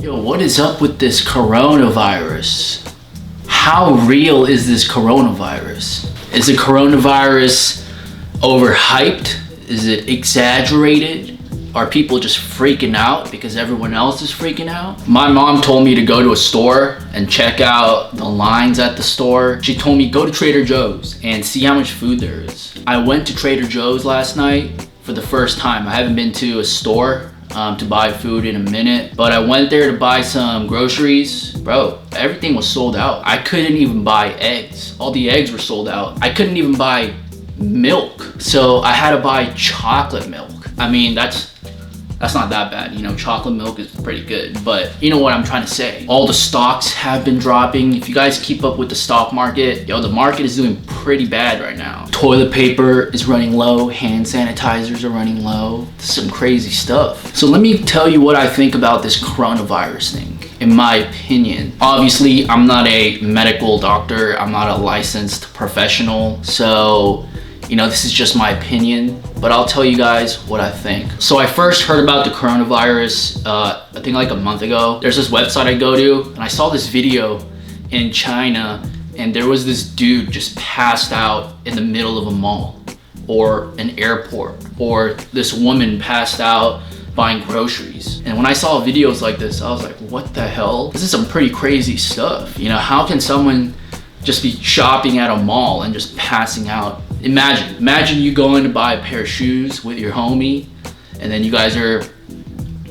Yo, what is up with this coronavirus? How real is this coronavirus? Is the coronavirus overhyped? Is it exaggerated? Are people just freaking out because everyone else is freaking out? My mom told me to go to a store and check out the lines at the store. She told me go to Trader Joe's and see how much food there is. I went to Trader Joe's last night for the first time. I haven't been to a store to buy food in a minute, but I went there to buy some groceries. Bro, everything was sold out. I couldn't even buy eggs. All the eggs were sold out. I couldn't even buy milk, so I had to buy chocolate milk. I mean, that's not that bad, you know. Chocolate milk is pretty good, but you know what I'm trying to say. All the stocks have been dropping. If you guys keep up with the stock market, yo, the market is doing pretty bad right now. Toilet paper is running low, hand sanitizers are running low. Some crazy stuff. So let me tell you what I think about this coronavirus thing. In my opinion, obviously I'm not a medical doctor, I'm not a licensed professional, so you know, this is just my opinion, but I'll tell you guys what I think. So I first heard about the coronavirus, I think like a month ago. There's this website I go to, and I saw this video in China, and there was this dude just passed out in the middle of a mall or an airport, or this woman passed out buying groceries. And when I saw videos like this, I was like, what the hell? This is some pretty crazy stuff. You know, how can someone just be shopping at a mall and just passing out? Imagine you going to buy a pair of shoes with your homie, and then you guys are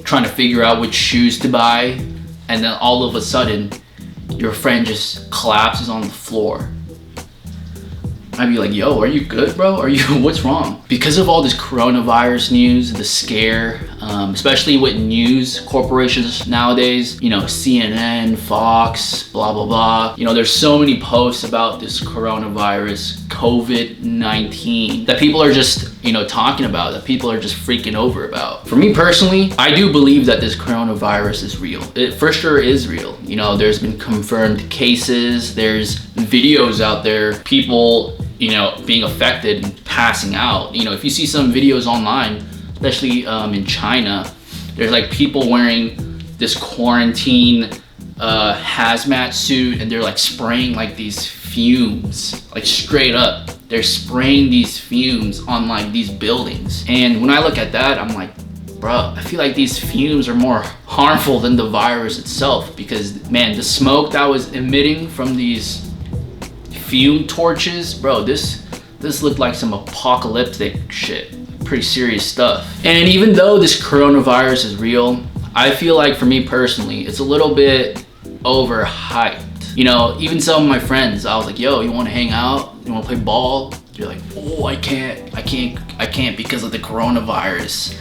trying to figure out which shoes to buy, and then all of a sudden your friend just collapses on the floor. I'd be like, yo, are you good, bro? What's wrong? Because of all this coronavirus news, the scare, especially with news corporations nowadays, you know, CNN, Fox, blah, blah, blah. You know, there's so many posts about this coronavirus, COVID-19, that people are just, you know, talking about, that people are just freaking over about. For me personally, I do believe that this coronavirus is real. It for sure is real. You know, there's been confirmed cases, there's videos out there, people, you know, being affected and passing out. You know, if you see some videos online, especially in China, there's like people wearing this quarantine hazmat suit, and they're like spraying like these fumes, like straight up. They're spraying these fumes on like these buildings. And when I look at that, I'm like, bro, I feel like these fumes are more harmful than the virus itself, because man, the smoke that was emitting from these fume torches, bro, this looked like some apocalyptic shit. Pretty serious stuff. And even though this coronavirus is real, I feel like for me personally, it's a little bit overhyped. You know, even some of my friends, I was like, yo, you want to hang out? You want to play ball? You're like, oh, I can't because of the coronavirus.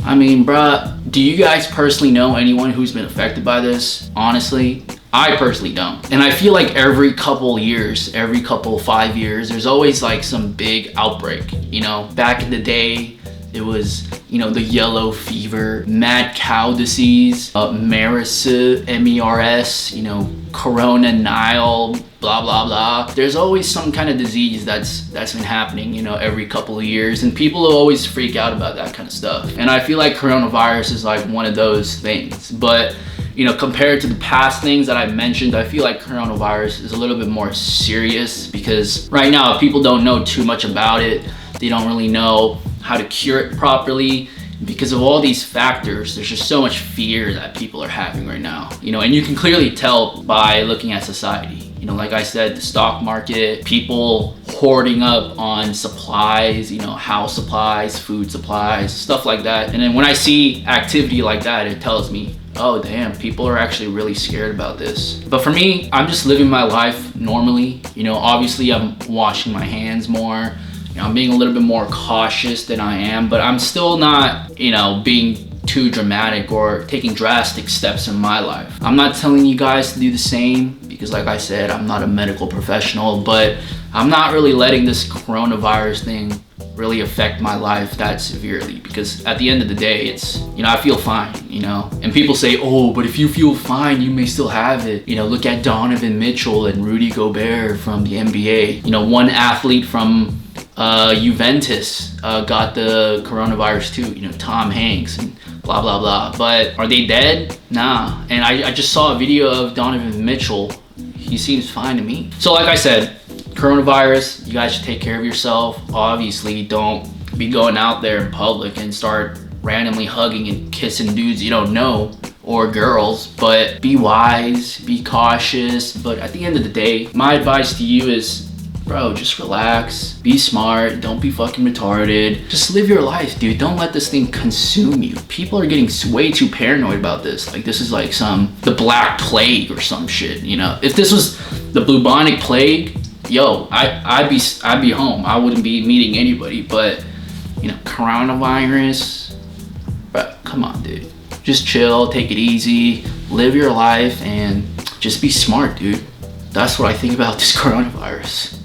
I mean, bruh, do you guys personally know anyone who's been affected by this? Honestly, I personally don't. And I feel like every couple 5 years, there's always like some big outbreak. You know, back in the day, it was, you know, the yellow fever, mad cow disease, MERS, MERS, you know, Corona, Nile, blah, blah, blah. There's always some kind of disease that's been happening, you know, every couple of years, and people will always freak out about that kind of stuff. And I feel like coronavirus is like one of those things. But, you know, compared to the past things that I mentioned, I feel like coronavirus is a little bit more serious, because right now people don't know too much about it. They don't really know how to cure it properly. Because of all these factors, there's just so much fear that people are having right now. You know, and you can clearly tell by looking at society. You know, like I said, the stock market, people hoarding up on supplies, you know, house supplies, food supplies, stuff like that. And then when I see activity like that, it tells me, oh damn, people are actually really scared about this. But for me, I'm just living my life normally. You know, obviously I'm washing my hands more. You know, I'm being a little bit more cautious than I am, but I'm still not, you know, being too dramatic or taking drastic steps in my life. I'm not telling you guys to do the same, because like I said, I'm not a medical professional, but I'm not really letting this coronavirus thing really affect my life that severely, because at the end of the day, it's, you know, I feel fine, you know. And people say, oh, but if you feel fine, you may still have it. You know, look at Donovan Mitchell and Rudy Gobert from the NBA. You know, one athlete from Juventus got the coronavirus too, you know, Tom Hanks. And blah, blah, blah. But are they dead? Nah. And I just saw a video of Donovan Mitchell. He seems fine to me. So like I said, coronavirus, you guys should take care of yourself. Obviously, don't be going out there in public and start randomly hugging and kissing dudes you don't know, or girls. But be wise, be cautious. But at the end of the day, my advice to you is, bro, just relax, be smart, don't be fucking retarded. Just live your life, dude. Don't let this thing consume you. People are getting way too paranoid about this. Like this is like the Black Plague or some shit, you know? If this was the bubonic plague, yo, I'd be home. I wouldn't be meeting anybody. But, you know, coronavirus, bro, come on, dude. Just chill, take it easy, live your life, and just be smart, dude. That's what I think about this coronavirus.